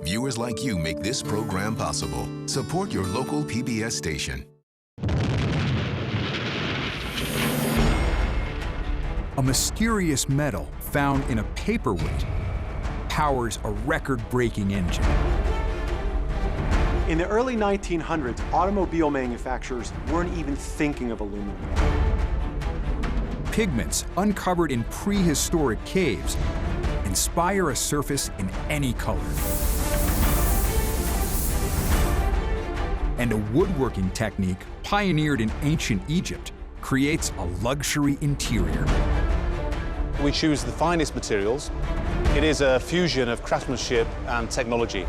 Viewers like you make this program possible. Support your local PBS station. A mysterious metal found in a paperweight powers a record-breaking engine. In the early 1900s, automobile manufacturers weren't even thinking of aluminum. Pigments uncovered in prehistoric caves inspire a surface in any color. And a woodworking technique pioneered in ancient Egypt creates a luxury interior. We choose the finest materials. It is a fusion of craftsmanship and technology.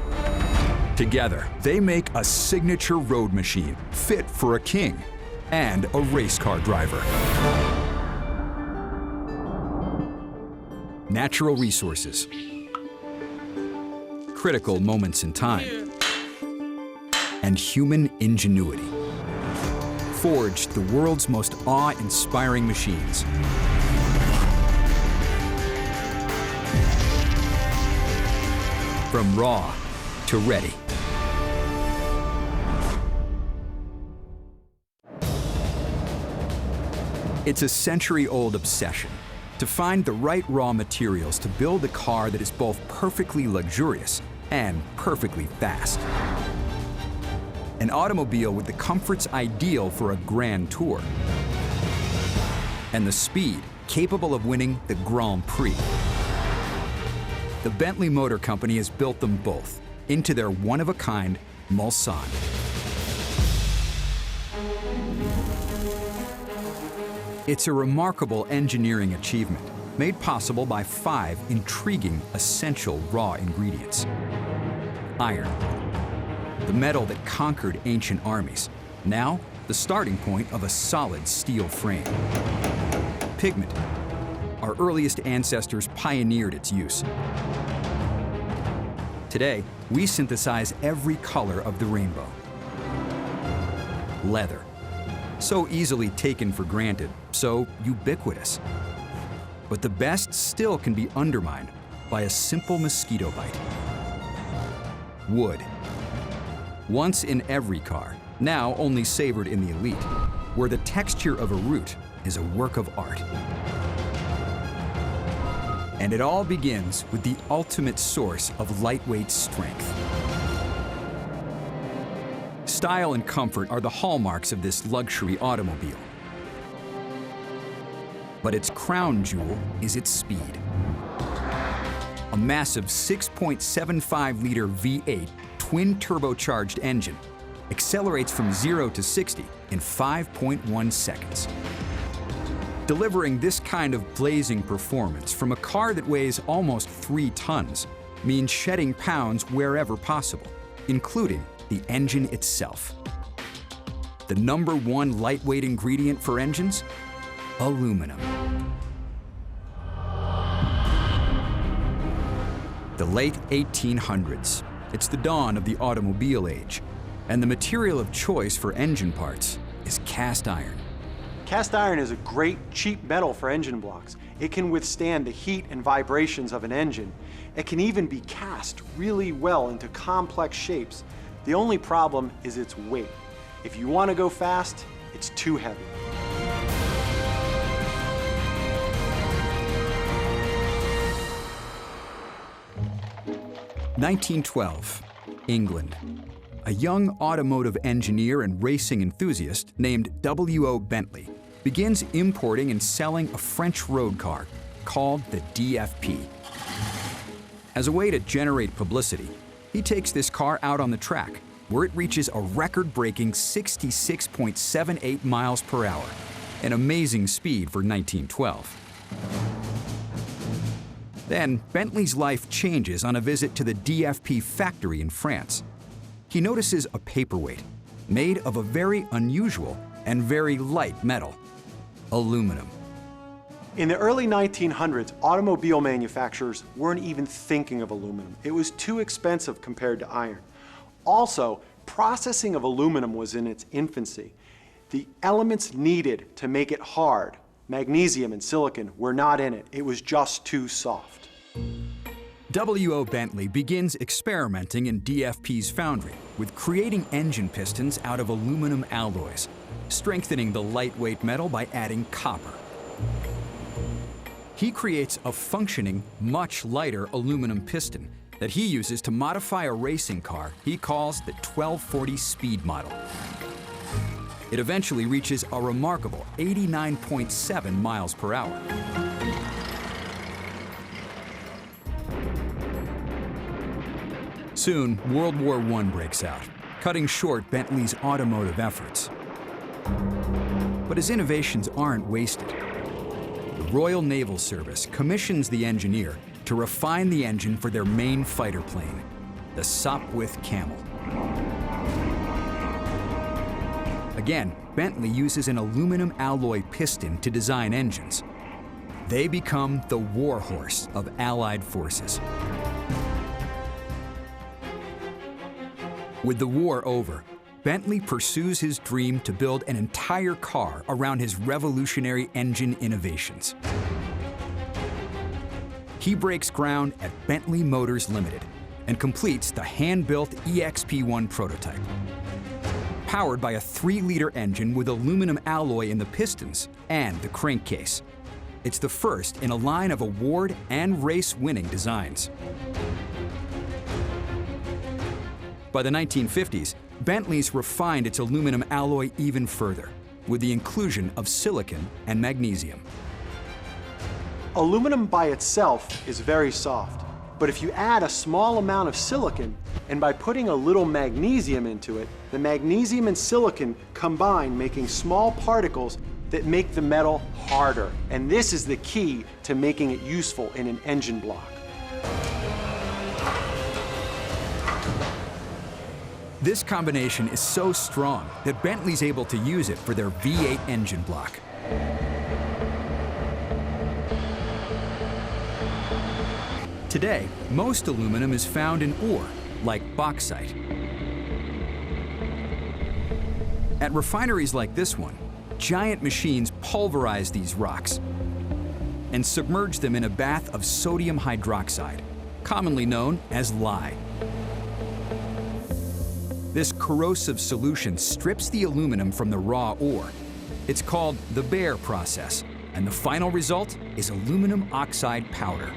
Together, they make a signature road machine fit for a king and a race car driver. Natural resources, critical moments in time, and human ingenuity forged the world's most awe-inspiring machines. From raw to ready. It's a century-old obsession to find the right raw materials to build a car that is both perfectly luxurious and perfectly fast. An automobile with the comforts ideal for a grand tour. And the speed capable of winning the Grand Prix. The Bentley Motor Company has built them both into their one-of-a-kind Mulsanne. It's a remarkable engineering achievement made possible by 5 intriguing essential raw ingredients. Iron, the metal that conquered ancient armies, now the starting point of a solid steel frame. Pigment, our earliest ancestors pioneered its use. Today, we synthesize every color of the rainbow. Leather, so easily taken for granted, so ubiquitous. But the best still can be undermined by a simple mosquito bite. Wood, once in every car, now only savored in the elite, where the texture of a root is a work of art. And it all begins with the ultimate source of lightweight strength. Style and comfort are the hallmarks of this luxury automobile. But its crown jewel is its speed. A massive 6.75-liter V8 twin-turbocharged engine accelerates from 0 to 60 in 5.1 seconds. Delivering this kind of blazing performance from a car that weighs almost 3 tons means shedding pounds wherever possible, including the engine itself. The #1 lightweight ingredient for engines? Aluminum. The late 1800s. It's the dawn of the automobile age, and the material of choice for engine parts is cast iron. Cast iron is a great, cheap metal for engine blocks. It can withstand the heat and vibrations of an engine. It can even be cast really well into complex shapes. The only problem is its weight. If you want to go fast, it's too heavy. (1912), England. A young automotive engineer and racing enthusiast named W.O. Bentley begins importing and selling a French road car called the DFP. As a way to generate publicity, he takes this car out on the track, where it reaches a record-breaking 66.78 miles per hour, an amazing speed for 1912. Then, Bentley's life changes on a visit to the DFP factory in France. He notices a paperweight made of a very unusual and very light metal, aluminum. In the early 1900s, automobile manufacturers weren't even thinking of aluminum. It was too expensive compared to iron. Also, processing of aluminum was in its infancy. The elements needed to make it hard, magnesium and silicon, were not in it. It was just too soft. W.O. Bentley begins experimenting in DFP's foundry with creating engine pistons out of aluminum alloys, strengthening the lightweight metal by adding copper. He creates a functioning, much lighter aluminum piston that he uses to modify a racing car he calls the 1240 Speed model. It eventually reaches a remarkable 89.7 miles per hour. Soon, World War I breaks out, cutting short Bentley's automotive efforts. But his innovations aren't wasted. The Royal Naval Service commissions the engineer to refine the engine for their main fighter plane, the Sopwith Camel. Again, Bentley uses an aluminum alloy piston to design engines. They become the warhorse of Allied forces. With the war over, Bentley pursues his dream to build an entire car around his revolutionary engine innovations. He breaks ground at Bentley Motors Limited and completes the hand-built EXP1 prototype. Powered by a 3-liter engine with aluminum alloy in the pistons and the crankcase. It's the first in a line of award and race-winning designs. By the 1950s, Bentley's refined its aluminum alloy even further, with the inclusion of silicon and magnesium. Aluminum by itself is very soft, but if you add a small amount of silicon, and by putting a little magnesium into it, the magnesium and silicon combine, making small particles that make the metal harder. And this is the key to making it useful in an engine block. This combination is so strong that Bentley's able to use it for their V8 engine block. Today, most aluminum is found in ore, like bauxite. At refineries like this one, giant machines pulverize these rocks and submerge them in a bath of sodium hydroxide, commonly known as lye. This corrosive solution strips the aluminum from the raw ore. It's called the Baer process, and the final result is aluminum oxide powder.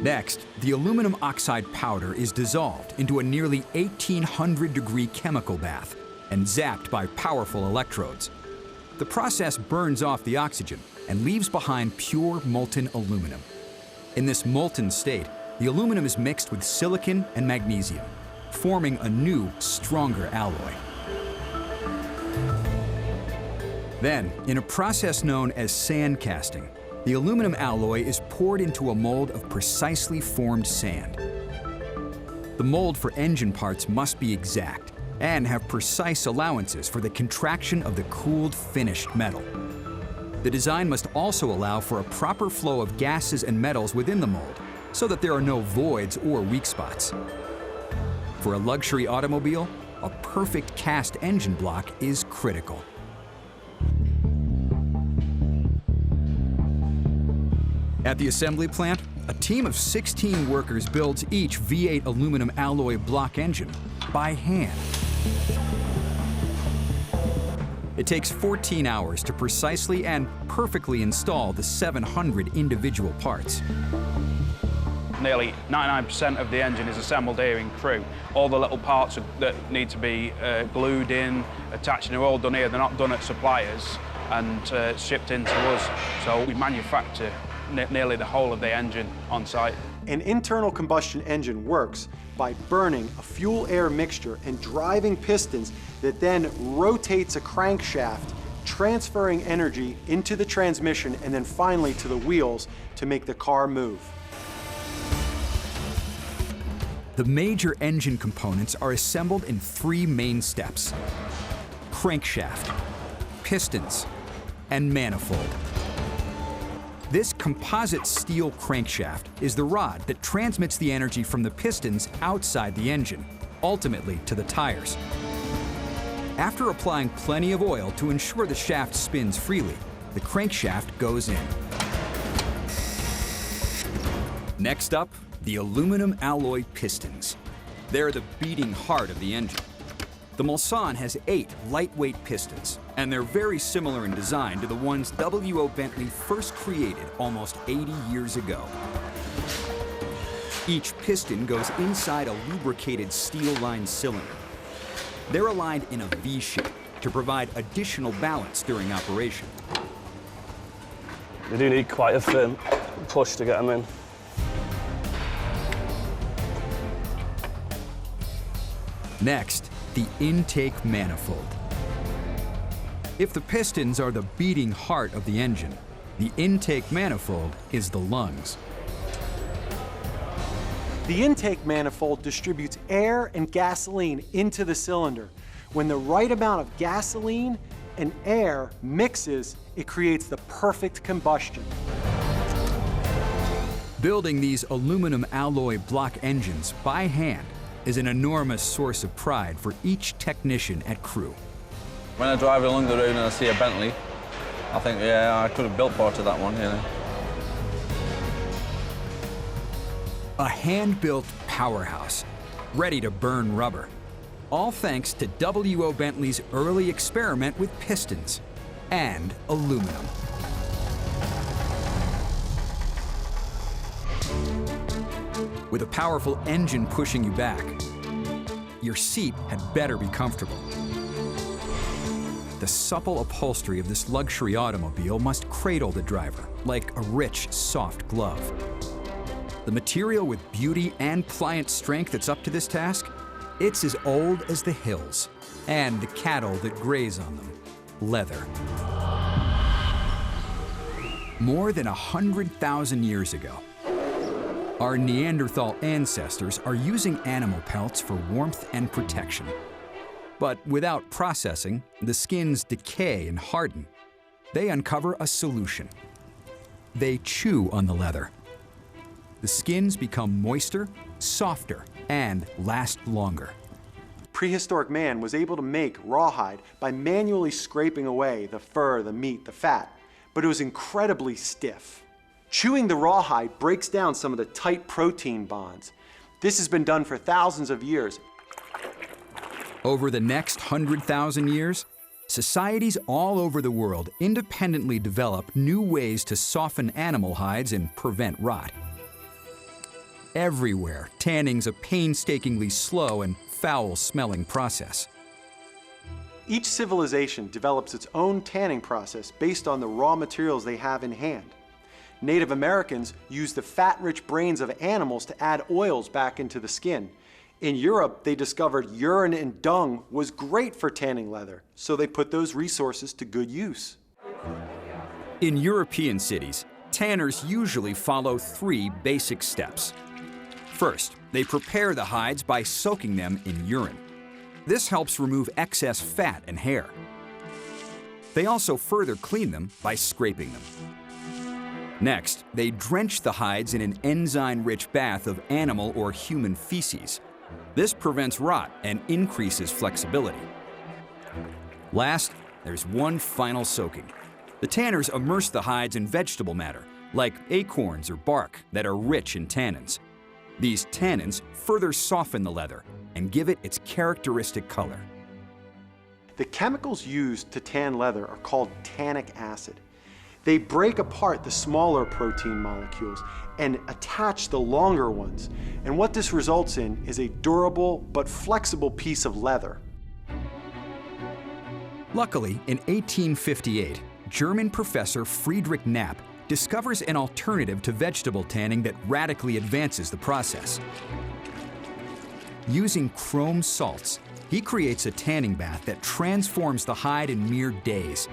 Next, the aluminum oxide powder is dissolved into a nearly 1800-degree chemical bath and zapped by powerful electrodes. The process burns off the oxygen and leaves behind pure molten aluminum. In this molten state, the aluminum is mixed with silicon and magnesium, forming a new, stronger alloy. Then, in a process known as sand casting, the aluminum alloy is poured into a mold of precisely formed sand. The mold for engine parts must be exact and have precise allowances for the contraction of the cooled, finished metal. The design must also allow for a proper flow of gases and metals within the mold, so that there are no voids or weak spots. For a luxury automobile, a perfect cast engine block is critical. At the assembly plant, a team of 16 workers builds each V8 aluminum alloy block engine by hand. It takes 14 hours to precisely and perfectly install the 700 individual parts. Nearly 99% of the engine is assembled here in Crewe. All the little parts that need to be glued in, attached, are all done here. They're not done at suppliers and shipped in to us. So we manufacture nearly the whole of the engine on site. An internal combustion engine works by burning a fuel-air mixture and driving pistons that then rotates a crankshaft, transferring energy into the transmission and then finally to the wheels to make the car move. The major engine components are assembled in 3 main steps: crankshaft, pistons, and manifold. This composite steel crankshaft is the rod that transmits the energy from the pistons outside the engine, ultimately to the tires. After applying plenty of oil to ensure the shaft spins freely, the crankshaft goes in. Next up, the aluminum alloy pistons. They're the beating heart of the engine. The Mulsanne has 8 lightweight pistons, and they're very similar in design to the ones W.O. Bentley first created almost 80 years ago. Each piston goes inside a lubricated steel-lined cylinder. They're aligned in a V shape to provide additional balance during operation. They do need quite a firm push to get them in. Next, the intake manifold. If the pistons are the beating heart of the engine, the intake manifold is the lungs. The intake manifold distributes air and gasoline into the cylinder. When the right amount of gasoline and air mixes, it creates the perfect combustion. Building these aluminum alloy block engines by hand is an enormous source of pride for each technician at Crewe. When I drive along the road and I see a Bentley, I think, yeah, I could have built part of that one, you know. A hand-built powerhouse, ready to burn rubber. All thanks to W.O. Bentley's early experiment with pistons and aluminum. With a powerful engine pushing you back, your seat had better be comfortable. The supple upholstery of this luxury automobile must cradle the driver like a rich, soft glove. The material with beauty and pliant strength that's up to this task, it's as old as the hills and the cattle that graze on them, leather. More than 100,000 years ago, our Neanderthal ancestors are using animal pelts for warmth and protection. But without processing, the skins decay and harden. They uncover a solution. They chew on the leather. The skins become moister, softer, and last longer. Prehistoric man was able to make rawhide by manually scraping away the fur, the meat, the fat, but it was incredibly stiff. Chewing the rawhide breaks down some of the tight protein bonds. This has been done for thousands of years. Over the next 100,000 years, societies all over the world independently develop new ways to soften animal hides and prevent rot. Everywhere, tanning's a painstakingly slow and foul-smelling process. Each civilization develops its own tanning process based on the raw materials they have in hand. Native Americans used the fat-rich brains of animals to add oils back into the skin. In Europe, they discovered urine and dung was great for tanning leather, so they put those resources to good use. In European cities, tanners usually follow 3 basic steps. First, they prepare the hides by soaking them in urine. This helps remove excess fat and hair. They also further clean them by scraping them. Next, they drench the hides in an enzyme-rich bath of animal or human feces. This prevents rot and increases flexibility. Last, there's one final soaking. The tanners immerse the hides in vegetable matter, like acorns or bark, that are rich in tannins. These tannins further soften the leather and give it its characteristic color. The chemicals used to tan leather are called tannic acid. They break apart the smaller protein molecules and attach the longer ones. And what this results in is a durable but flexible piece of leather. Luckily, in 1858, German professor Friedrich Knapp discovers an alternative to vegetable tanning that radically advances the process. Using chrome salts, he creates a tanning bath that transforms the hide in mere days.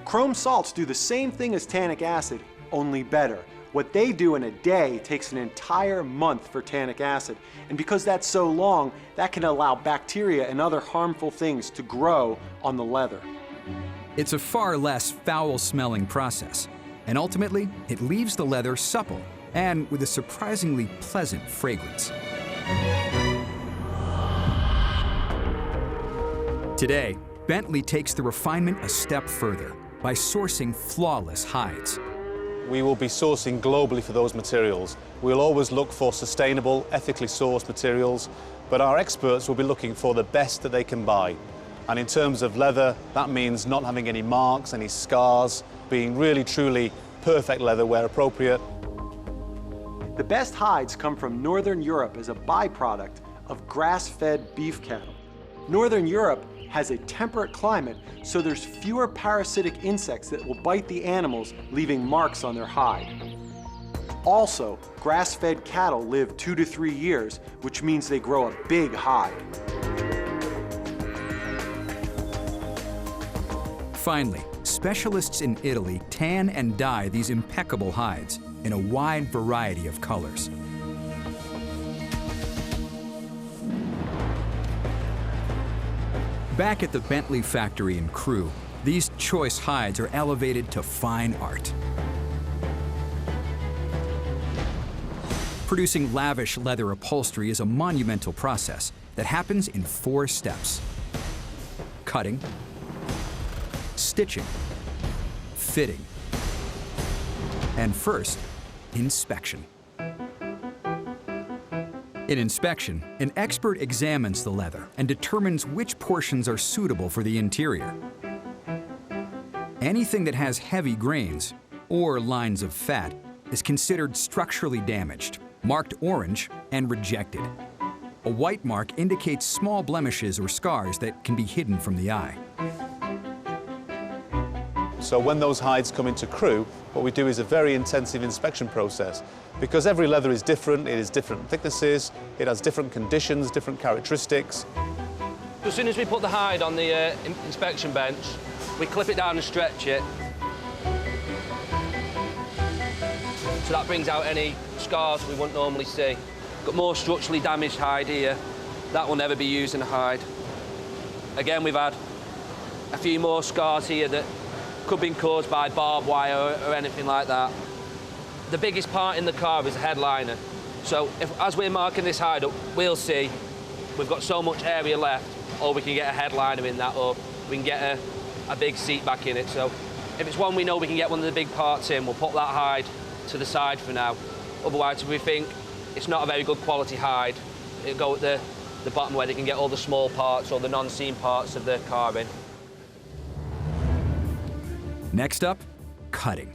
Chrome salts do the same thing as tannic acid, only better. What they do in a day takes an entire month for tannic acid. And because that's so long, that can allow bacteria and other harmful things to grow on the leather. It's a far less foul-smelling process, and ultimately, it leaves the leather supple and with a surprisingly pleasant fragrance. Today, Bentley takes the refinement a step further by sourcing flawless hides. we will be sourcing globally for those materials. We'll always look for sustainable, ethically sourced materials, but our experts will be looking for the best that they can buy. And in terms of leather, that means not having any marks, any scars, being really, truly perfect leather where appropriate. The best hides come from Northern Europe as a byproduct of grass-fed beef cattle. Northern Europe has a temperate climate, so there's fewer parasitic insects that will bite the animals, leaving marks on their hide. Also, grass-fed cattle live 2 to 3 years, which means they grow a big hide. Finally, specialists in Italy tan and dye these impeccable hides in a wide variety of colors. Back at the Bentley factory in Crewe, these choice hides are elevated to fine art. Producing lavish leather upholstery is a monumental process that happens in 4 steps: cutting, stitching, fitting, and first, inspection. In inspection, an expert examines the leather and determines which portions are suitable for the interior. Anything that has heavy grains or lines of fat is considered structurally damaged, marked orange, and rejected. A white mark indicates small blemishes or scars that can be hidden from the eye. So when those hides come into Crewe, what we do is a very intensive inspection process. Because every leather is different, it is different thicknesses, it has different conditions, different characteristics. As soon as we put the hide on the inspection bench, we clip it down and stretch it. So that brings out any scars we wouldn't normally see. Got more structurally damaged hide here. That will never be used in a hide. Again, we've had a few more scars here that could have been caused by barbed wire or anything like that. The biggest part in the car is the headliner. So as we're marking this hide up, we'll see we've got so much area left, or we can get a headliner in that, or we can get a big seat back in it. So if it's one we know we can get one of the big parts in, we'll put that hide to the side for now. Otherwise, if we think it's not a very good quality hide, it'll go at the bottom where they can get all the small parts or the non-seam parts of the car in. Next up, cutting.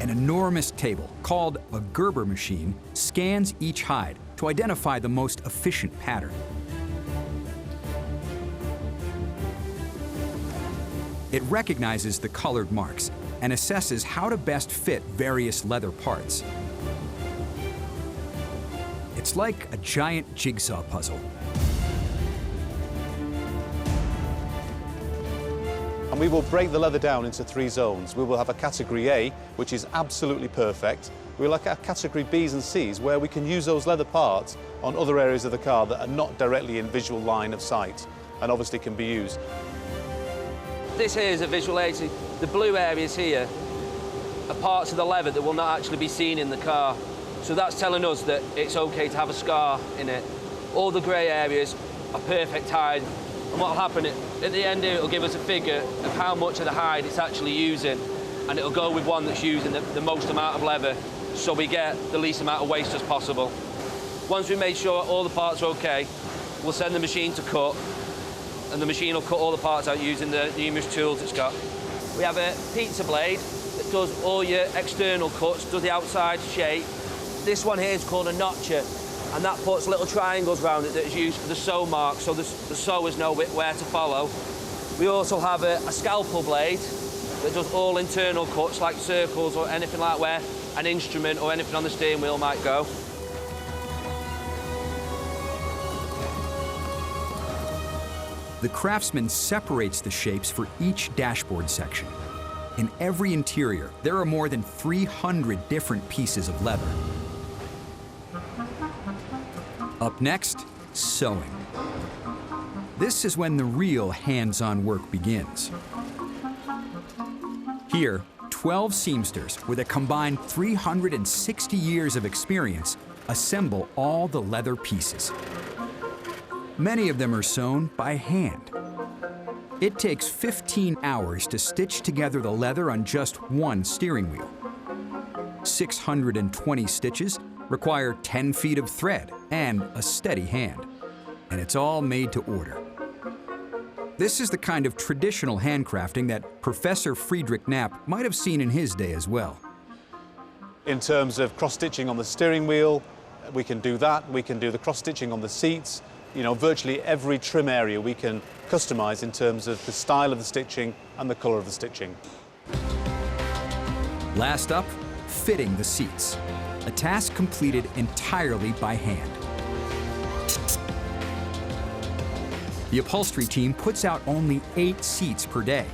An enormous table called a Gerber machine scans each hide to identify the most efficient pattern. It recognizes the colored marks and assesses how to best fit various leather parts. It's like a giant jigsaw puzzle. And we will break the leather down into 3 zones. We will have a category A, which is absolutely perfect. We'll have a category Bs and Cs, where we can use those leather parts on other areas of the car that are not directly in visual line of sight, and obviously can be used. This here is a visual aid. The blue areas here are parts of the leather that will not actually be seen in the car. So that's telling us that it's okay to have a scar in it. All the grey areas are perfect hide. And what will happen at the end here, it'll give us a figure of how much of the hide it's actually using, and it'll go with one that's using the most amount of leather, so we get the least amount of waste as possible. Once we've made sure all the parts are okay, we'll send the machine to cut, and the machine will cut all the parts out using the numerous tools it's got. We have a pizza blade that does all your external cuts, does the outside shape. This one here is called a notcher, and that puts little triangles around it that is used for the sew mark, so the sewers know where to follow. We also have a scalpel blade that does all internal cuts, like circles or anything like where an instrument or anything on the steering wheel might go. The craftsman separates the shapes for each dashboard section. In every interior, there are more than 300 different pieces of leather. Up next, sewing. This is when the real hands-on work begins. Here, 12 seamsters with a combined 360 years of experience assemble all the leather pieces. Many of them are sewn by hand. It takes 15 hours to stitch together the leather on just one steering wheel. 620 stitches require 10 feet of thread and a steady hand. And it's all made to order. This is the kind of traditional handcrafting that Professor Friedrich Knapp might have seen in his day as well. In terms of cross-stitching on the steering wheel, we can do that. We can do the cross-stitching on the seats. You know, virtually every trim area we can customize in terms of the style of the stitching and the color of the stitching. Last up, fitting the seats, a task completed entirely by hand. The upholstery team puts out only 8 seats per day,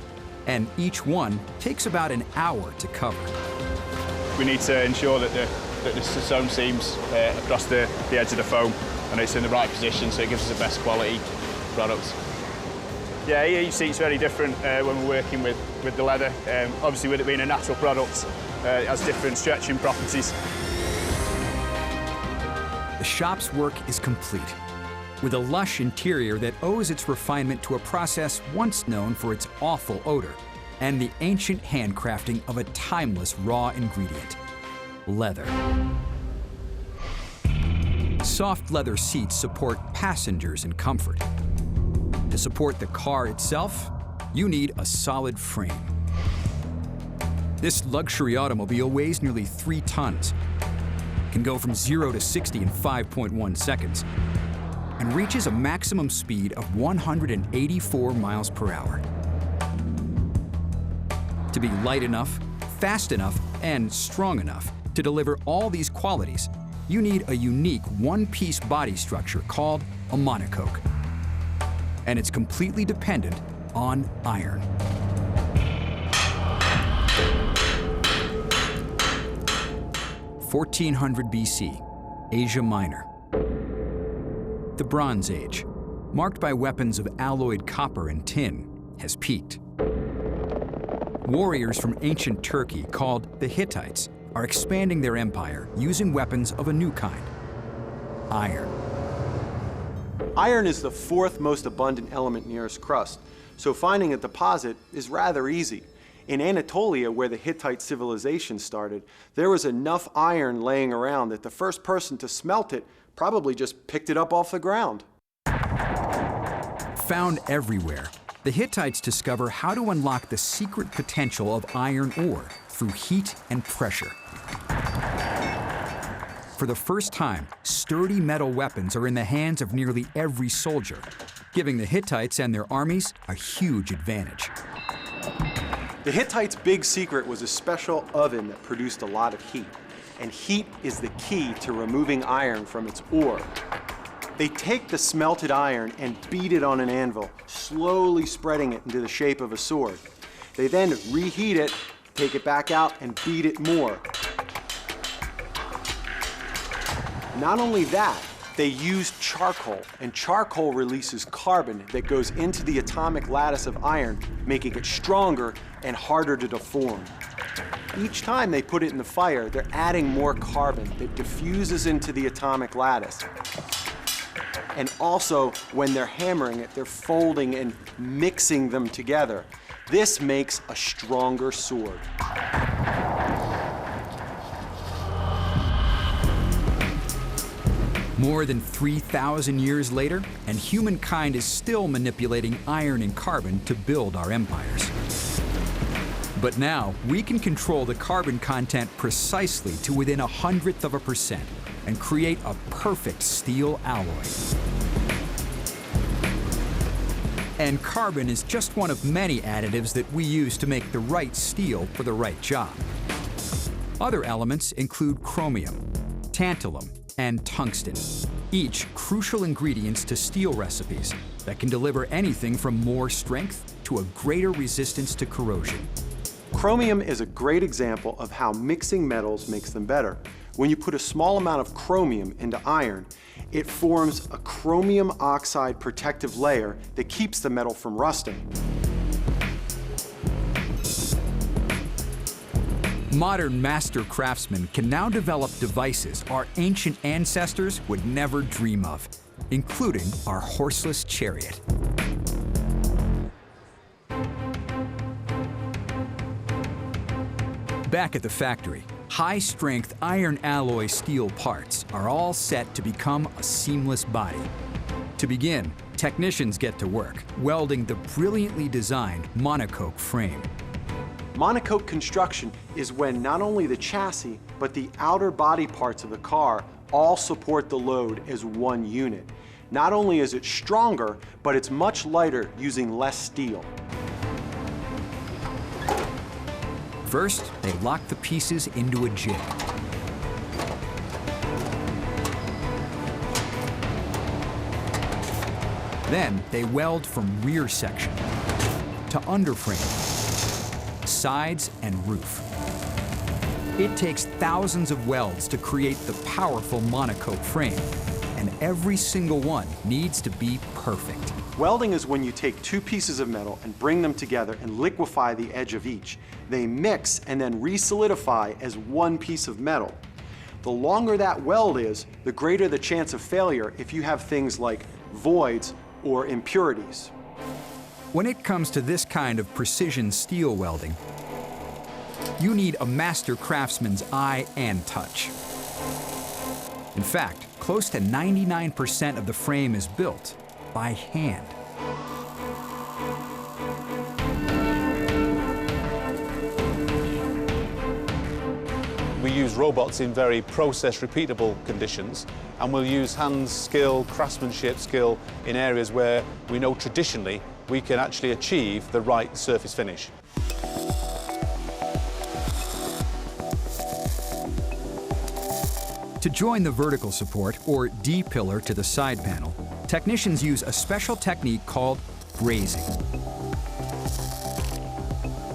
and each one takes about an hour to cover. We need to ensure that the sewn seams across the edge of the foam and it's in the right position so it gives us the best quality products. Yeah, each seat's very different when we're working with the leather. Obviously, with it being a natural product, it has different stretching properties. The shop's work is complete, with a lush interior that owes its refinement to a process once known for its awful odor and the ancient handcrafting of a timeless raw ingredient, leather. Soft leather seats support passengers in comfort. To support the car itself, you need a solid frame. This luxury automobile weighs nearly 3 tons, can go from 0 to 60 in 5.1 seconds, and reaches a maximum speed of 184 miles per hour. To be light enough, fast enough, and strong enough to deliver all these qualities, you need a unique one-piece body structure called a monocoque. And it's completely dependent on iron. (1400 BC, Asia Minor). The Bronze Age, marked by weapons of alloyed copper and tin, has peaked. Warriors from ancient Turkey, called the Hittites, are expanding their empire using weapons of a new kind, iron. Iron is the 4th most abundant element near Earth's crust, so finding a deposit is rather easy. In Anatolia, where the Hittite civilization started, there was enough iron laying around that the first person to smelt it probably just picked it up off the ground. Found everywhere, the Hittites discover how to unlock the secret potential of iron ore through heat and pressure. For the first time, sturdy metal weapons are in the hands of nearly every soldier, giving the Hittites and their armies a huge advantage. The Hittites' big secret was a special oven that produced a lot of heat, and heat is the key to removing iron from its ore. They take the smelted iron and beat it on an anvil, slowly spreading it into the shape of a sword. They then reheat it, take it back out, and beat it more. Not only that, they use charcoal, and charcoal releases carbon that goes into the atomic lattice of iron, making it stronger and harder to deform. Each time they put it in the fire, they're adding more carbon that diffuses into the atomic lattice. And also, when they're hammering it, they're folding and mixing them together. This makes a stronger sword. More than 3,000 years later, and humankind is still manipulating iron and carbon to build our empires. But now, we can control the carbon content precisely to within 1/100% and create a perfect steel alloy. And carbon is just one of many additives that we use to make the right steel for the right job. Other elements include chromium, tantalum, and tungsten, each crucial ingredients to steel recipes that can deliver anything from more strength to a greater resistance to corrosion. Chromium is a great example of how mixing metals makes them better. When you put a small amount of chromium into iron, it forms a chromium oxide protective layer that keeps the metal from rusting. Modern master craftsmen can now develop devices our ancient ancestors would never dream of, including our horseless chariot. Back at the factory, high-strength iron alloy steel parts are all set to become a seamless body. To begin, technicians get to work, welding the brilliantly designed monocoque frame. Monocoque construction is when not only the chassis, but the outer body parts of the car all support the load as one unit. Not only is it stronger, but it's much lighter using less steel. First, they lock the pieces into a jig. Then they weld from rear section to underframe, sides, and roof. It takes thousands of welds to create the powerful monocoque frame, and every single one needs to be perfect. Welding is when you take two pieces of metal and bring them together and liquefy the edge of each. They mix and then re-solidify as one piece of metal. The longer that weld is, the greater the chance of failure if you have things like voids or impurities. When it comes to this kind of precision steel welding, you need a master craftsman's eye and touch. In fact, close to 99% of the frame is built by hand. We use robots in very process repeatable conditions, and we'll use hand skill, craftsmanship skill in areas where we know traditionally we can actually achieve the right surface finish. To join the vertical support, or D-pillar, to the side panel, technicians use a special technique called brazing.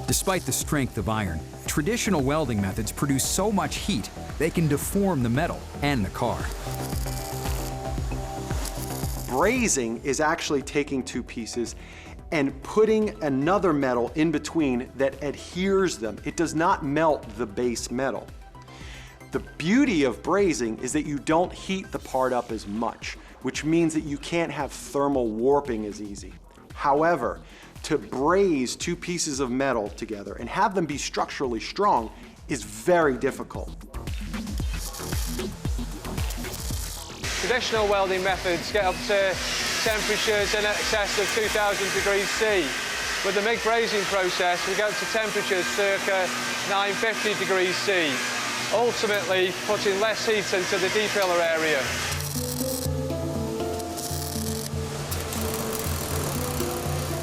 Despite the strength of iron, traditional welding methods produce so much heat they can deform the metal and the car. Brazing is actually taking two pieces and putting another metal in between that adheres them. It does not melt the base metal. The beauty of brazing is that you don't heat the part up as much, which means that you can't have thermal warping as easy. However, to braze two pieces of metal together and have them be structurally strong is very difficult. Traditional welding methods get up to temperatures in excess of 2000 degrees C. With the MIG brazing process, we get up to temperatures circa 950 degrees C, ultimately putting less heat into the D-pillar area.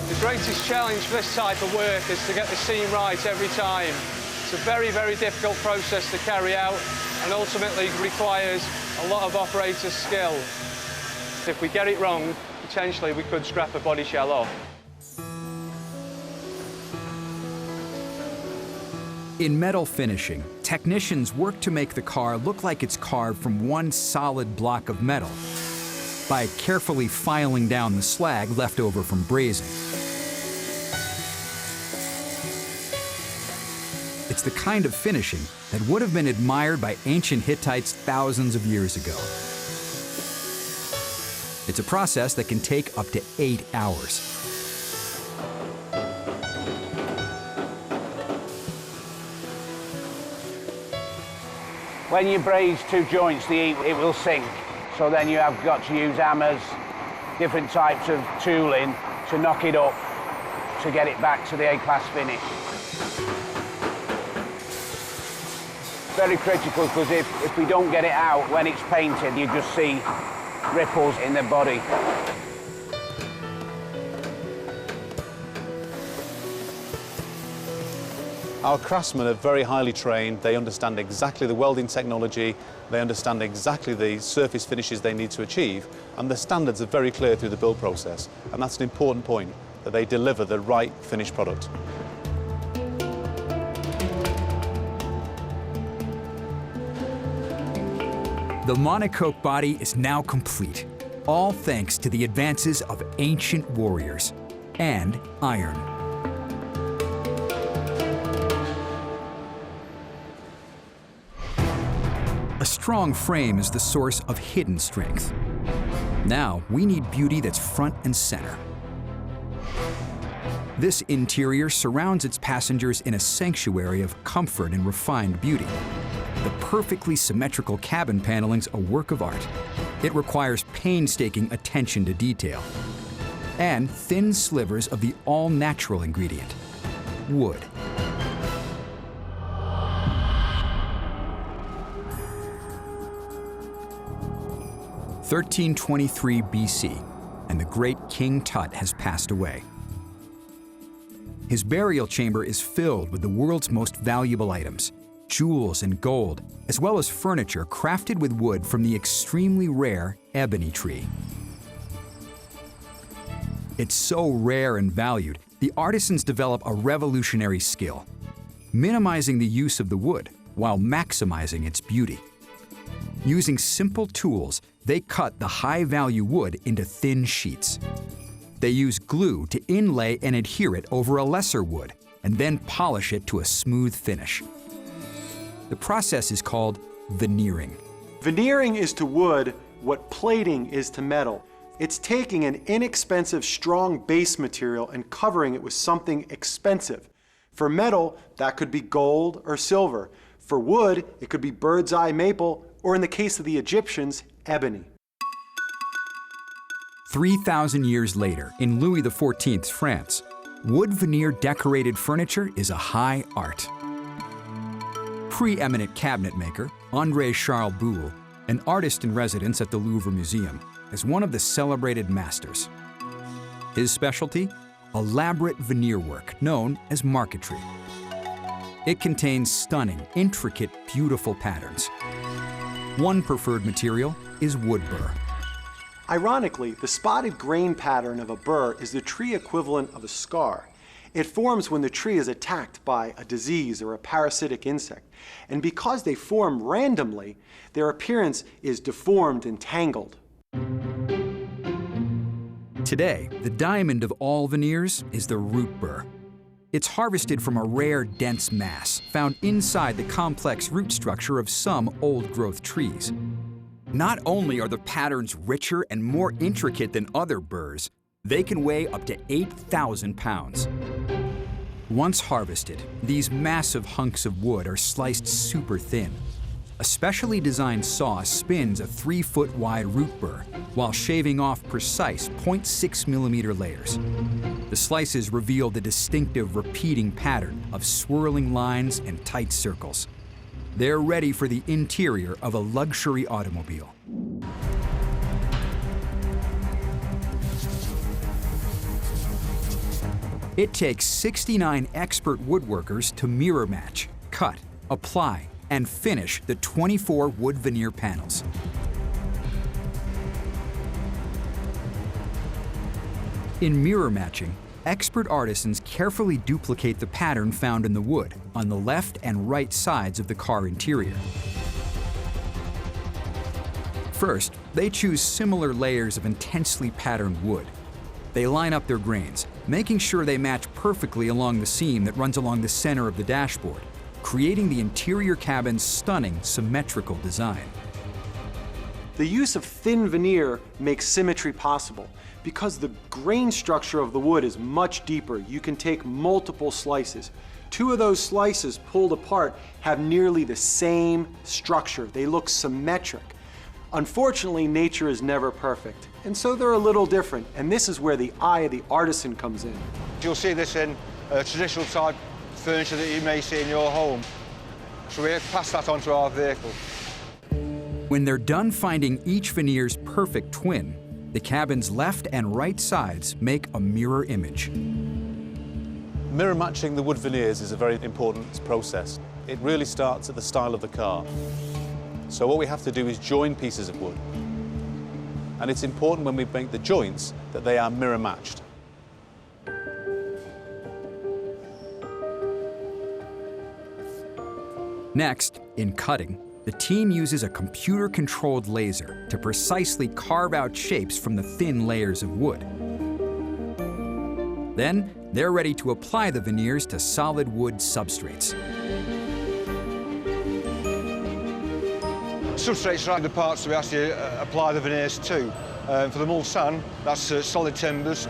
The greatest challenge for this type of work is to get the seam right every time. It's a very, very difficult process to carry out and ultimately requires a lot of operator's skill. If we get it wrong, potentially we could scrap a body shell off. In metal finishing, technicians work to make the car look like it's carved from one solid block of metal by carefully filing down the slag left over from brazing. It's the kind of finishing that would have been admired by ancient Hittites thousands of years ago. It's a process that can take up to 8 hours. When you braze two joints, the heat, it will sink. So then you have got to use hammers, different types of tooling to knock it up, to get it back to the A-class finish. Very critical, because if we don't get it out when it's painted, you just see ripples in the body. Our craftsmen are very highly trained. They understand exactly the welding technology, they understand exactly the surface finishes they need to achieve, and the standards are very clear through the build process. And that's an important point, that they deliver the right finished product. The monocoque body is now complete, all thanks to the advances of ancient warriors and iron. A strong frame is the source of hidden strength. Now we need beauty that's front and center. This interior surrounds its passengers in a sanctuary of comfort and refined beauty. the perfectly symmetrical cabin paneling's a work of art. It requires painstaking attention to detail and thin slivers of the all-natural ingredient, wood. (1323 BC), and the great King Tut has passed away. His burial chamber is filled with the world's most valuable items, jewels and gold, as well as furniture crafted with wood from the extremely rare ebony tree. It's so rare and valued, the artisans develop a revolutionary skill, minimizing the use of the wood while maximizing its beauty. Using simple tools, they cut the high-value wood into thin sheets. They use glue to inlay and adhere it over a lesser wood, and then polish it to a smooth finish. The process is called veneering. Veneering is to wood what plating is to metal. It's taking an inexpensive, strong base material and covering it with something expensive. For metal, that could be gold or silver. For wood, it could be bird's eye maple, or in the case of the Egyptians, ebony. 3,000 years later, in Louis XIV's France, wood veneer decorated furniture is a high art. Preeminent cabinet maker André Charles Boulle, an artist in residence at the Louvre Museum, is one of the celebrated masters. His specialty? Elaborate veneer work known as marquetry. It contains stunning, intricate, beautiful patterns. One preferred material is wood burr. Ironically, the spotted grain pattern of a burr is the tree equivalent of a scar. It forms when the tree is attacked by a disease or a parasitic insect. And because they form randomly, their appearance is deformed and tangled. Today, the diamond of all veneers is the root burr. It's harvested from a rare, dense mass found inside the complex root structure of some old-growth trees. Not only are the patterns richer and more intricate than other burrs, they can weigh up to 8,000 pounds. Once harvested, these massive hunks of wood are sliced super thin. A specially designed saw spins a 3-foot-wide root burr while shaving off precise 0.6 millimeter layers. The slices reveal the distinctive repeating pattern of swirling lines and tight circles. They're ready for the interior of a luxury automobile. It takes 69 expert woodworkers to mirror match, cut, apply, and finish the 24 wood veneer panels. In mirror matching, expert artisans carefully duplicate the pattern found in the wood on the left and right sides of the car interior. First, they choose similar layers of intensely patterned wood. They line up their grains, making sure they match perfectly along the seam that runs along the center of the dashboard, creating the interior cabin's stunning, symmetrical design. The use of thin veneer makes symmetry possible. Because the grain structure of the wood is much deeper, you can take multiple slices. 2 of those slices pulled apart have nearly the same structure. They look symmetric. Unfortunately, nature is never perfect, and so they're a little different, and this is where the eye of the artisan comes in. You'll see this in traditional type furniture that you may see in your home. So we pass that on to our vehicle. When they're done finding each veneer's perfect twin, the cabin's left and right sides make a mirror image. Mirror matching the wood veneers is a very important process. It really starts at the style of the car. So what we have to do is join pieces of wood. And it's important when we make the joints that they are mirror matched. Next, in cutting, the team uses a computer-controlled laser to precisely carve out shapes from the thin layers of wood. Then, they're ready to apply the veneers to solid wood substrates. Substrates are the parts that we actually apply the veneers to. For the Mulsanne, that's solid timbers.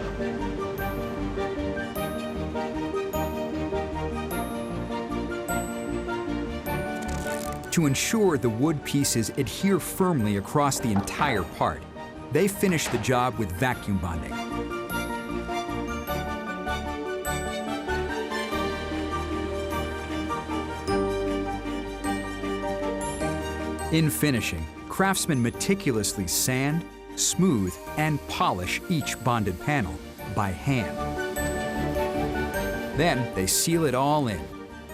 To ensure the wood pieces adhere firmly across the entire part, they finish the job with vacuum bonding. In finishing, craftsmen meticulously sand, smooth, and polish each bonded panel by hand. Then they seal it all in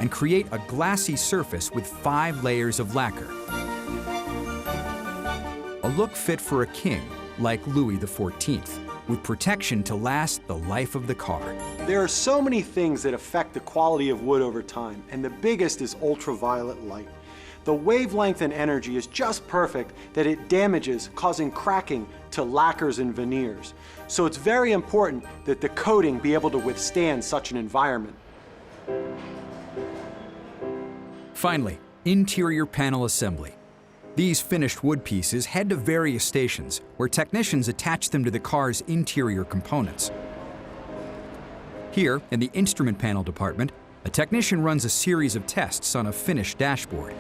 and create a glassy surface with 5 layers of lacquer. A look fit for a king like Louis XIV, with protection to last the life of the car. There are so many things that affect the quality of wood over time, and the biggest is ultraviolet light. The wavelength and energy is just perfect that it damages, causing cracking to lacquers and veneers. So it's very important that the coating be able to withstand such an environment. Finally, interior panel assembly. These finished wood pieces head to various stations where technicians attach them to the car's interior components. Here, in the instrument panel department, a technician runs a series of tests on a finished dashboard.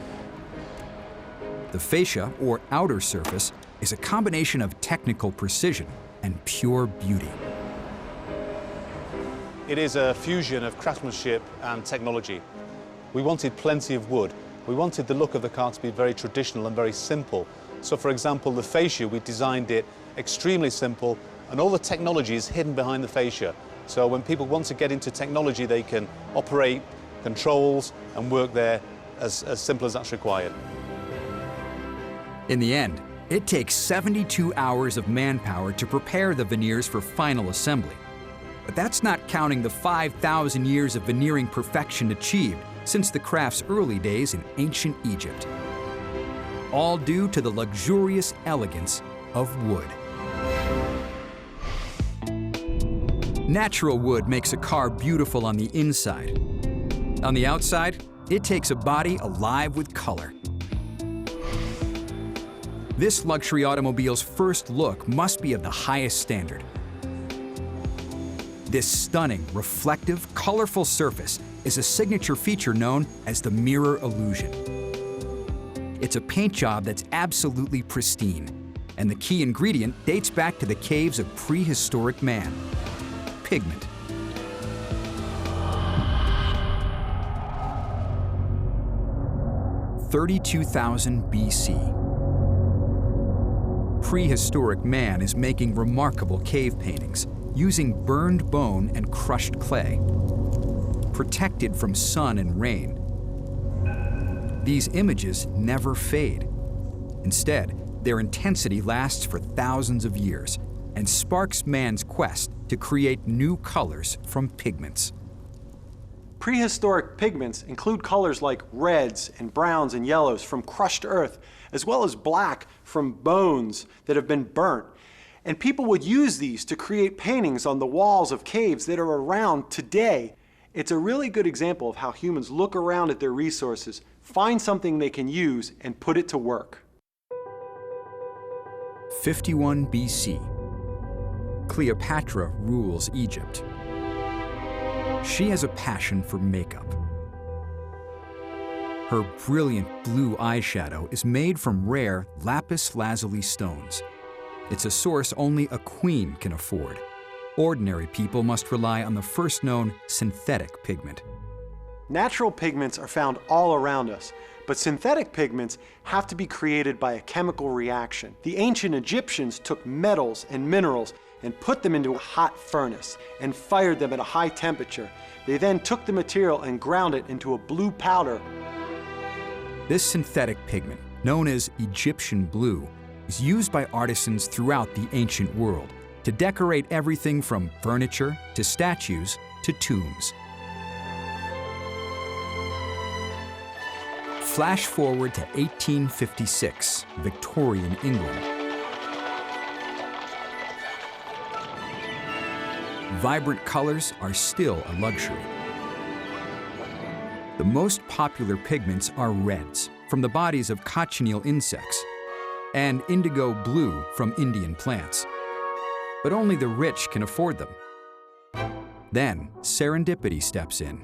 The fascia, or outer surface, is a combination of technical precision and pure beauty. It is a fusion of craftsmanship and technology. We wanted plenty of wood. We wanted the look of the car to be very traditional and very simple. So, for example, the fascia, we designed it extremely simple, and all the technology is hidden behind the fascia. So when people want to get into technology, they can operate controls and work there as simple as that's required. In the end, it takes 72 hours of manpower to prepare the veneers for final assembly. But that's not counting the 5,000 years of veneering perfection achieved since the craft's early days in ancient Egypt. All due to the luxurious elegance of wood. Natural wood makes a car beautiful on the inside. On the outside, it takes a body alive with color. This luxury automobile's first look must be of the highest standard. This stunning, reflective, colorful surface is a signature feature known as the mirror illusion. It's a paint job that's absolutely pristine, and the key ingredient dates back to the caves of prehistoric man: pigment. (32,000 BC). Prehistoric man is making remarkable cave paintings using burned bone and crushed clay, protected from sun and rain. These images never fade. Instead, their intensity lasts for thousands of years and sparks man's quest to create new colors from pigments. Prehistoric pigments include colors like reds and browns and yellows from crushed earth, as well as black from bones that have been burnt. And people would use these to create paintings on the walls of caves that are around today. It's a really good example of how humans look around at their resources, find something they can use, and put it to work. 51 BC. Cleopatra rules Egypt. She has a passion for makeup. Her brilliant blue eyeshadow is made from rare lapis lazuli stones. It's a source only a queen can afford. Ordinary people must rely on the first known synthetic pigment. Natural pigments are found all around us, but synthetic pigments have to be created by a chemical reaction. The ancient Egyptians took metals and minerals and put them into a hot furnace and fired them at a high temperature. They then took the material and ground it into a blue powder. This synthetic pigment, known as Egyptian blue, is used by artisans throughout the ancient world to decorate everything from furniture to statues to tombs. Flash forward to 1856, Victorian England. Vibrant colors are still a luxury. The most popular pigments are reds, from the bodies of cochineal insects, and indigo blue from Indian plants. But only the rich can afford them. Then serendipity steps in.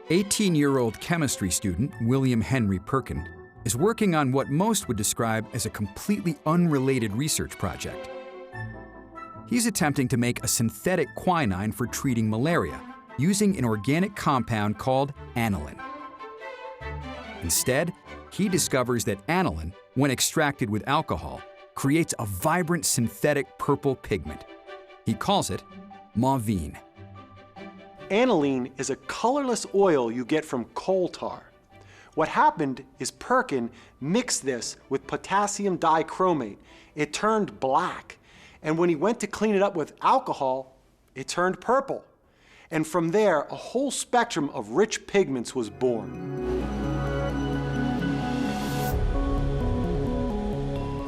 18-year-old chemistry student William Henry Perkin is working on what most would describe as a completely unrelated research project. He's attempting to make a synthetic quinine for treating malaria using an organic compound called aniline. Instead, he discovers that aniline, when extracted with alcohol, creates a vibrant synthetic purple pigment. He calls it mauvine. Aniline is a colorless oil you get from coal tar. What happened is Perkin mixed this with potassium dichromate. It turned black. And when he went to clean it up with alcohol, it turned purple. And from there, a whole spectrum of rich pigments was born.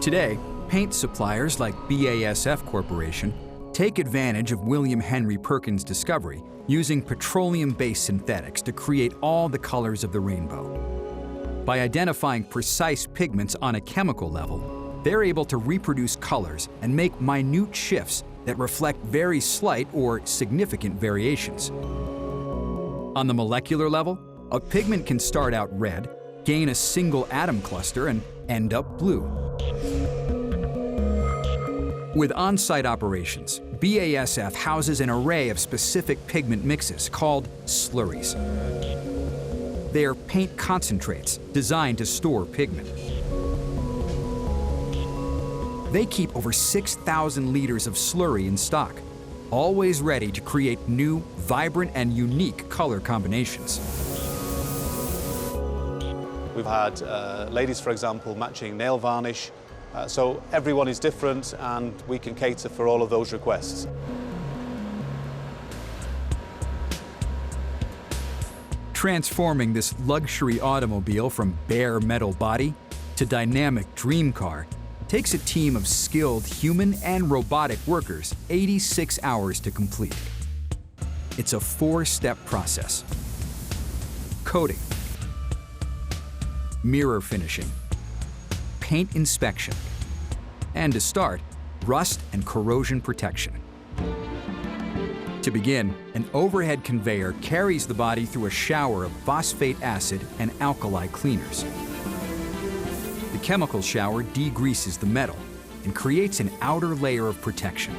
Today, paint suppliers like BASF Corporation take advantage of William Henry Perkin's discovery using petroleum-based synthetics to create all the colors of the rainbow. By identifying precise pigments on a chemical level, they're able to reproduce colors and make minute shifts that reflect very slight or significant variations. On the molecular level, a pigment can start out red, gain a single atom cluster, and end up blue. With on-site operations, BASF houses an array of specific pigment mixes called slurries. They are paint concentrates designed to store pigment. They keep over 6,000 liters of slurry in stock, always ready to create new, vibrant, and unique color combinations. We've had ladies, for example, matching nail varnish. So everyone is different and we can cater for all of those requests. Transforming this luxury automobile from bare metal body to dynamic dream car takes a team of skilled human and robotic workers 86 hours to complete. It's a 4-step process: coating, mirror finishing, paint inspection, and to start, rust and corrosion protection. To begin, an overhead conveyor carries the body through a shower of phosphate acid and alkali cleaners. The chemical shower degreases the metal and creates an outer layer of protection.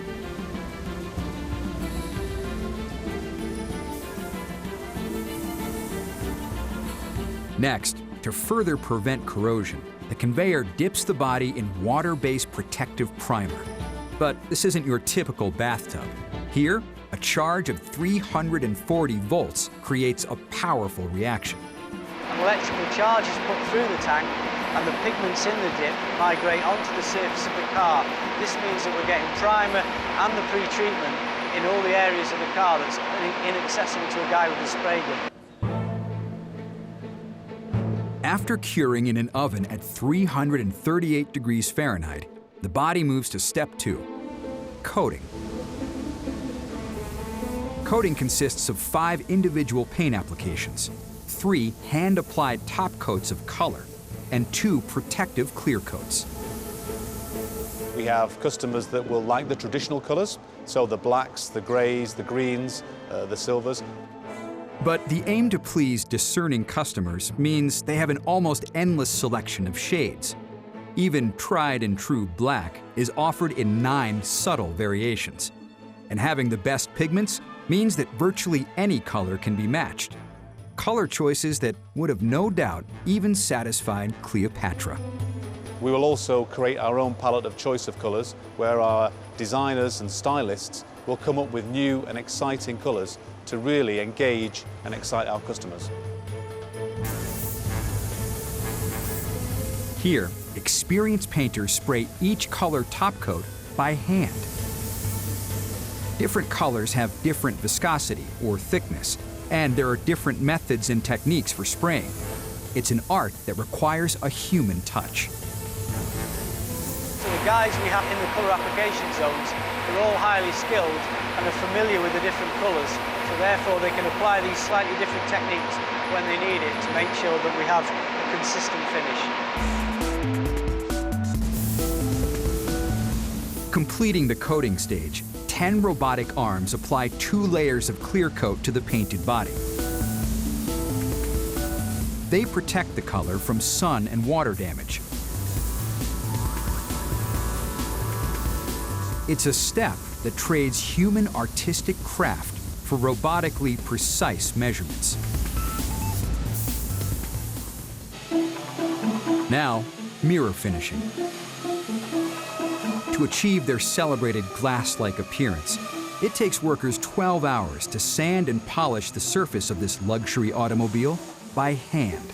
Next, to further prevent corrosion, the conveyor dips the body in water-based protective primer. But this isn't your typical bathtub. Here, a charge of 340 volts creates a powerful reaction. An electrical charge is put through the tank and the pigments in the dip migrate onto the surface of the car. This means that we're getting primer and the pre-treatment in all the areas of the car that's inaccessible to a guy with a spray gun. After curing in an oven at 338 degrees Fahrenheit, the body moves to step 2, coating. Coating consists of 5 individual paint applications, 3 hand-applied top coats of color, and 2 protective clear coats. We have customers that will like the traditional colors, so the blacks, the grays, the greens, the silvers. But the aim to please discerning customers means they have an almost endless selection of shades. Even tried and true black is offered in 9 subtle variations. And having the best pigments means that virtually any color can be matched. Color choices that would have no doubt even satisfied Cleopatra. We will also create our own palette of choice of colors, where our designers and stylists will come up with new and exciting colors to really engage and excite our customers. Here, experienced painters spray each color top coat by hand. Different colors have different viscosity or thickness, and there are different methods and techniques for spraying. It's an art that requires a human touch. So the guys we have in the colour application zones, they're all highly skilled and are familiar with the different colours, so therefore they can apply these slightly different techniques when they need it to make sure that we have a consistent finish. Completing the coating stage, 10 robotic arms apply 2 layers of clear coat to the painted body. They protect the color from sun and water damage. It's a step that trades human artistic craft for robotically precise measurements. Now, mirror finishing. To achieve their celebrated glass-like appearance, it takes workers 12 hours to sand and polish the surface of this luxury automobile by hand.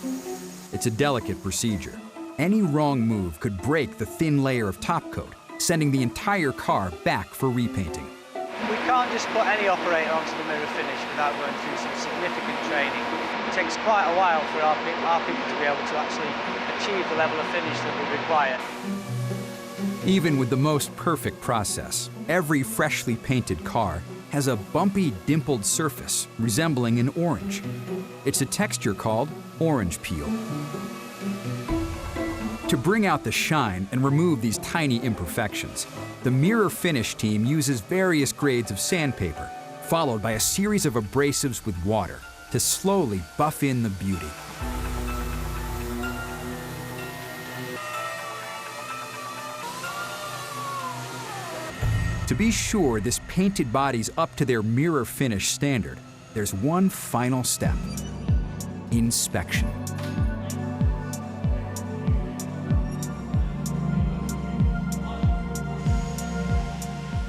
It's a delicate procedure. Any wrong move could break the thin layer of top coat, sending the entire car back for repainting. We can't just put any operator onto the mirror finish without going through some significant training. It takes quite a while for our people to be able to actually achieve the level of finish that we require. Even with the most perfect process, every freshly painted car has a bumpy, dimpled surface resembling an orange. It's a texture called orange peel. To bring out the shine and remove these tiny imperfections, the mirror finish team uses various grades of sandpaper, followed by a series of abrasives with water to slowly buff in the beauty. To be sure this painted body's up to their mirror finish standard, there's one final step: inspection.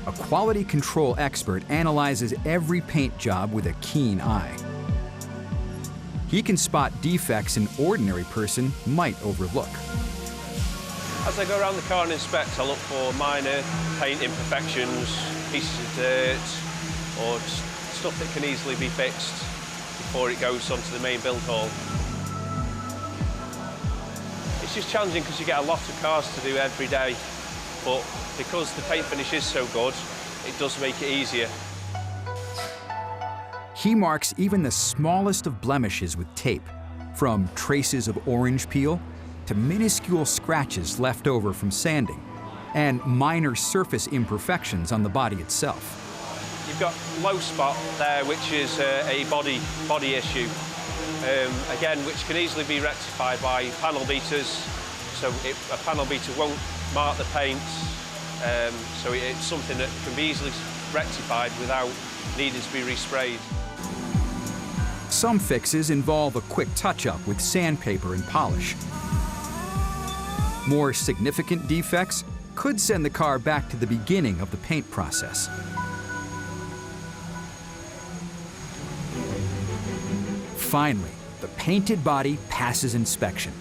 A quality control expert analyzes every paint job with a keen eye. He can spot defects an ordinary person might overlook. As I go around the car and inspect, I look for minor paint imperfections, pieces of dirt, or stuff that can easily be fixed before it goes onto the main build hall. It's just challenging because you get a lot of cars to do every day, but because the paint finish is so good, it does make it easier. He marks even the smallest of blemishes with tape, from traces of orange peel to minuscule scratches left over from sanding, and minor surface imperfections on the body itself. You've got low spot there, which is a body issue, again, which can easily be rectified by panel beaters. So a panel beater won't mark the paint, so it's something that can be easily rectified without needing to be resprayed. Some fixes involve a quick touch-up with sandpaper and polish. More significant defects could send the car back to the beginning of the paint process. Finally, the painted body passes inspection.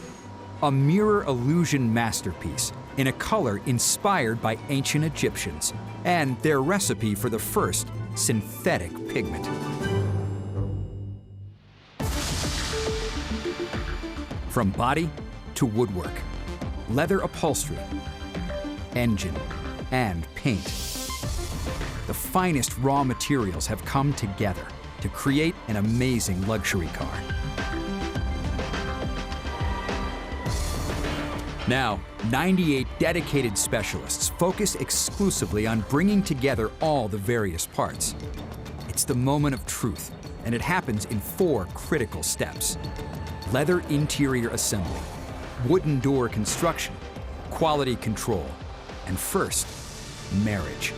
A mirror illusion masterpiece in a color inspired by ancient Egyptians and their recipe for the first synthetic pigment. From body to woodwork, leather upholstery, engine, and paint, the finest raw materials have come together to create an amazing luxury car. Now, 98 dedicated specialists focus exclusively on bringing together all the various parts. It's the moment of truth, and it happens in 4 critical steps: leather interior assembly, wooden door construction, quality control, and first, marriage.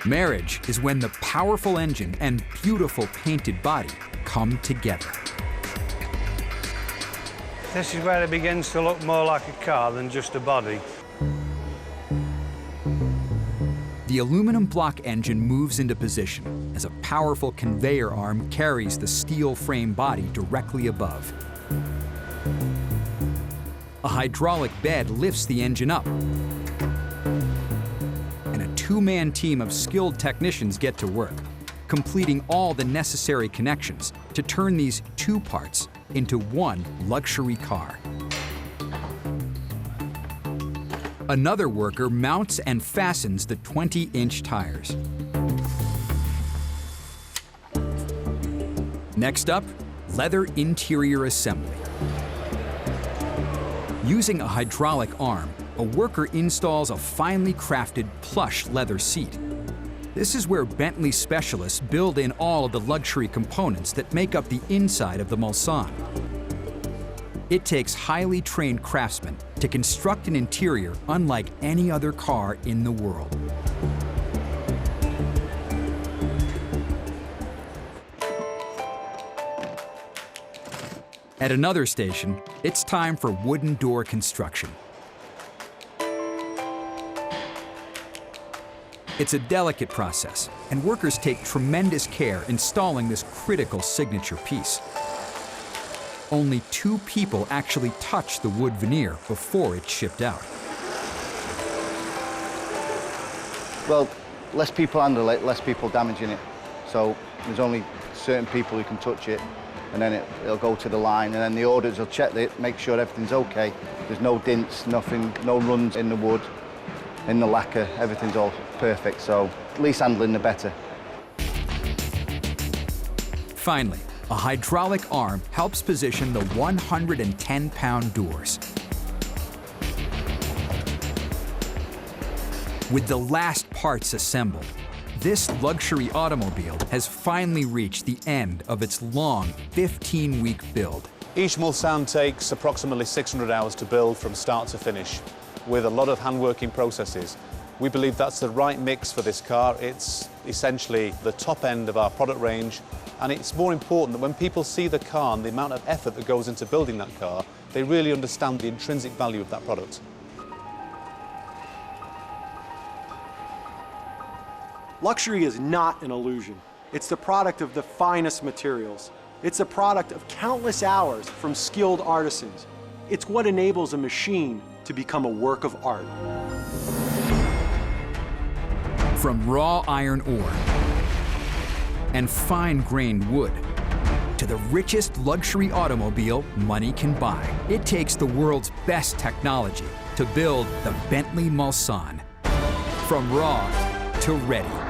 Marriage is when the powerful engine and beautiful painted body come together. This is where it begins to look more like a car than just a body. The aluminum block engine moves into position as a powerful conveyor arm carries the steel frame body directly above. A hydraulic bed lifts the engine up, and a 2-man team of skilled technicians get to work, completing all the necessary connections to turn these 2 parts into one luxury car. Another worker mounts and fastens the 20-inch tires. Next up, leather interior assembly. Using a hydraulic arm, a worker installs a finely crafted plush leather seat. This is where Bentley specialists build in all of the luxury components that make up the inside of the Mulsanne. It takes highly trained craftsmen to construct an interior unlike any other car in the world. At another station, it's time for wooden door construction. It's a delicate process, and workers take tremendous care installing this critical signature piece. Only 2 people actually touch the wood veneer before it's shipped out. Well, less people handle it, less people damaging it. So there's only certain people who can touch it, and then it'll go to the line, and then the auditors will check it, make sure everything's okay. There's no dints, nothing, no runs in the wood, in the lacquer, everything's all perfect, so the least handling the better. Finally, a hydraulic arm helps position the 110-pound doors. With the last parts assembled, this luxury automobile has finally reached the end of its long 15-week build. Each Mulsanne takes approximately 600 hours to build from start to finish, with a lot of hand-working processes. We believe that's the right mix for this car. It's essentially the top end of our product range, and it's more important that when people see the car and the amount of effort that goes into building that car, they really understand the intrinsic value of that product. Luxury is not an illusion. It's the product of the finest materials. It's a product of countless hours from skilled artisans. It's what enables a machine to become a work of art. From raw iron ore and fine-grained wood to the richest luxury automobile money can buy, it takes the world's best technology to build the Bentley Mulsanne. From raw to ready.